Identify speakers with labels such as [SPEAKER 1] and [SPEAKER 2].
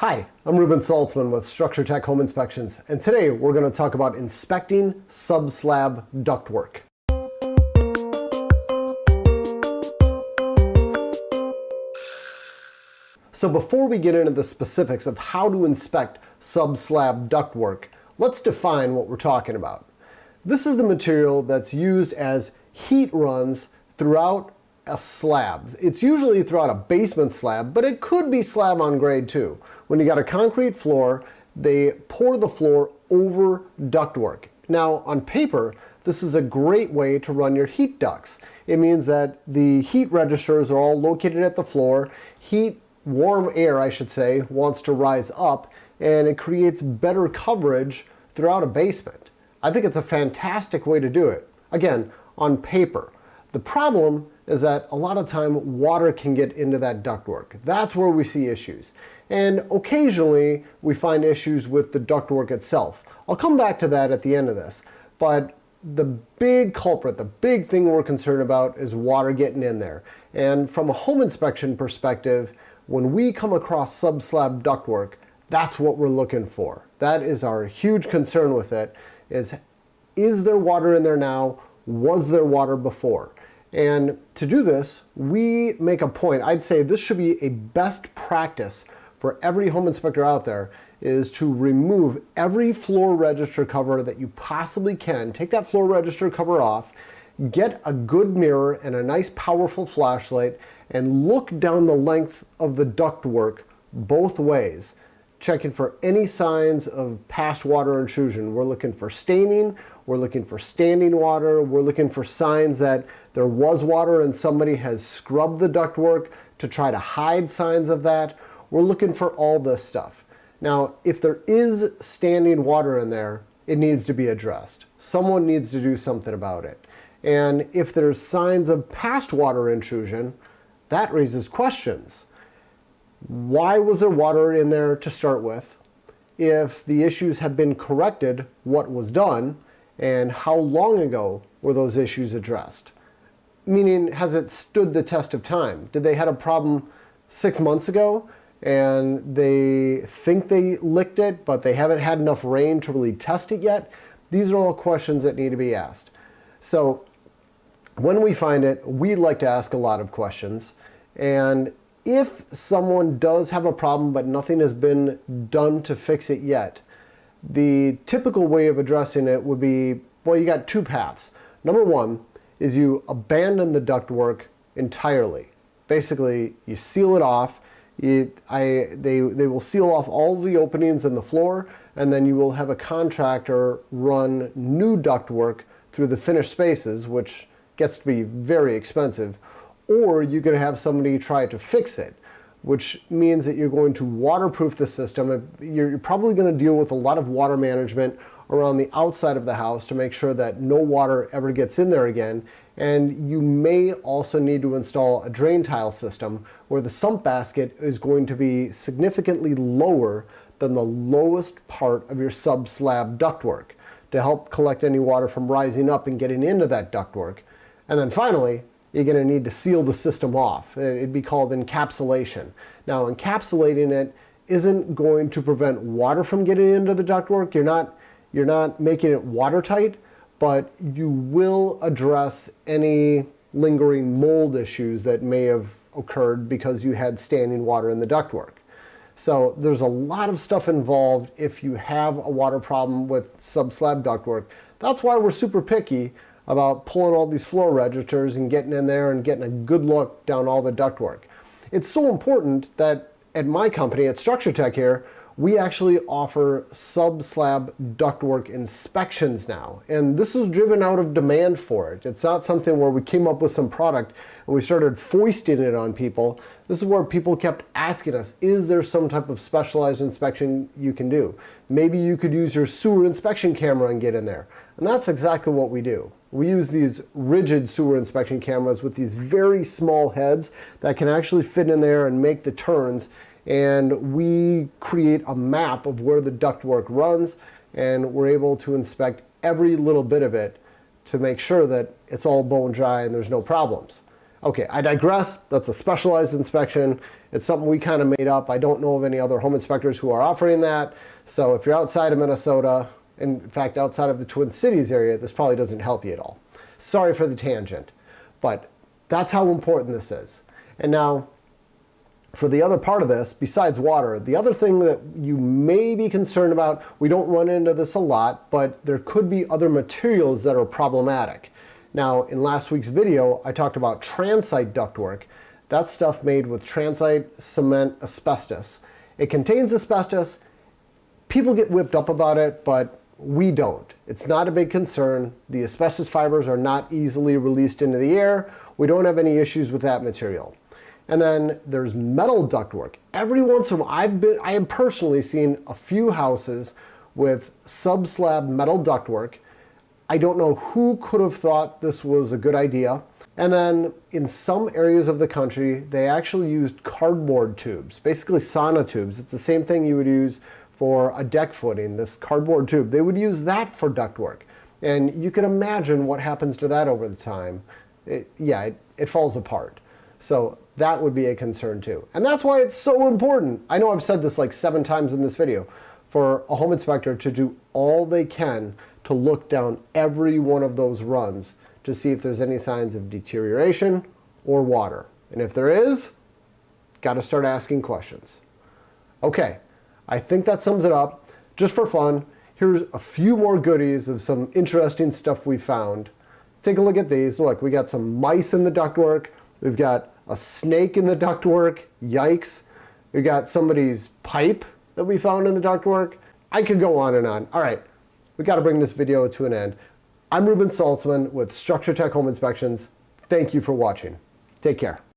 [SPEAKER 1] Hi, I'm Ruben Saltzman with Structure Tech Home Inspections, and today we're going to talk about inspecting sub-slab ductwork. So before we get into the specifics of how to inspect sub-slab ductwork, let's define what we're talking about. This is the material that's used as heat runs throughout a slab. It's usually throughout a basement slab, but it could be slab on grade too. When you got a concrete floor, they pour the floor over ductwork. Now, on paper, this is a great way to run your heat ducts. It means that the heat registers are all located at the floor. Warm air, I should say, wants to rise up, and it creates better coverage throughout a basement. I think it's a fantastic way to do it. Again, on paper. The problem is that a lot of time water can get into that ductwork. That's where we see issues. And occasionally we find issues with the ductwork itself. I'll come back to that at the end of this. But the big culprit, the big thing we're concerned about is water getting in there. And from a home inspection perspective, when we come across sub-slab ductwork, that's what we're looking for. That is our huge concern with it, is there water in there now? Was there water before? And to do this, we make a point. I'd say this should be a best practice for every home inspector out there, is to remove every floor register cover that you possibly can. Take that floor register cover off, get a good mirror and a nice powerful flashlight, and look down the length of the ductwork both ways, checking for any signs of past water intrusion. We're looking for staining, we're looking for standing water, we're looking for signs that there was water and somebody has scrubbed the ductwork to try to hide signs of that. We're looking for all this stuff. Now, if there is standing water in there, it needs to be addressed. Someone needs to do something about it. And if there's signs of past water intrusion, that raises questions. Why was there water in there to start with? If the issues have been corrected, what was done? And how long ago were those issues addressed? Meaning, has it stood the test of time? Did they had a problem 6 months ago and they think they licked it, but they haven't had enough rain to really test it yet? These are all questions that need to be asked. So when we find it, we like to ask a lot of questions. And if someone does have a problem but nothing has been done to fix it yet, the typical way of addressing it would be, well, you got two paths. Number one is you abandon the ductwork entirely. Basically, you seal it off. They will seal off all the openings in the floor, and then you will have a contractor run new ductwork through the finished spaces, which gets to be very expensive. Or you could have somebody try to fix it, which means that you're going to waterproof the system. You're probably going to deal with a lot of water management around the outside of the house to make sure that no water ever gets in there again. And you may also need to install a drain tile system where the sump basket is going to be significantly lower than the lowest part of your sub-slab ductwork to help collect any water from rising up and getting into that ductwork. And then finally, you're going to need to seal the system off. It'd be called encapsulation. Now, encapsulating it isn't going to prevent water from getting into the ductwork. You're not making it watertight, but you will address any lingering mold issues that may have occurred because you had standing water in the ductwork. So there's a lot of stuff involved if you have a water problem with sub-slab ductwork. That's why we're super picky about pulling all these floor registers and getting in there and getting a good look down all the ductwork. It's so important that at my company, at Structure Tech here, we actually offer sub-slab ductwork inspections now. And this is driven out of demand for it. It's not something where we came up with some product and we started foisting it on people. This is where people kept asking us, is there some type of specialized inspection you can do? Maybe you could use your sewer inspection camera and get in there. And that's exactly what we do. We use these rigid sewer inspection cameras with these very small heads that can actually fit in there and make the turns. And we create a map of where the ductwork runs, and we're able to inspect every little bit of it to make sure that it's all bone dry and there's no problems. Okay, I digress. That's a specialized inspection. It's something we kind of made up. I don't know of any other home inspectors who are offering that. So if you're outside of Minnesota, in fact, outside of the Twin Cities area, this probably doesn't help you at all. Sorry for the tangent, but that's how important this is. And now, for the other part of this, besides water, the other thing that you may be concerned about, we don't run into this a lot, but there could be other materials that are problematic. Now, in last week's video, I talked about transite ductwork. That's stuff made with transite cement asbestos. It contains asbestos. People get whipped up about it, but we don't. It's not a big concern. The asbestos fibers are not easily released into the air. We don't have any issues with that material. And then there's metal ductwork. Every once in a while, I have personally seen a few houses with sub-slab metal ductwork. I don't know who could have thought this was a good idea. And then in some areas of the country, they actually used cardboard tubes, basically sauna tubes. It's the same thing you would use for a deck footing, this cardboard tube. They would use that for ductwork. And you can imagine what happens to that over the time. It falls apart. So that would be a concern too. And that's why it's so important. I know I've said this like 7 times in this video, for a home inspector to do all they can to look down every one of those runs to see if there's any signs of deterioration or water. And if there is, got to start asking questions. Okay, I think that sums it up. Just for fun, here's a few more goodies of some interesting stuff we found. Take a look at these. Look, we got some mice in the ductwork. We've got a snake in the ductwork. Yikes. We've got somebody's pipe that we found in the ductwork. I could go on and on. All right, we got to bring this video to an end. I'm Ruben Saltzman with Structure Tech Home Inspections. Thank you for watching. Take care.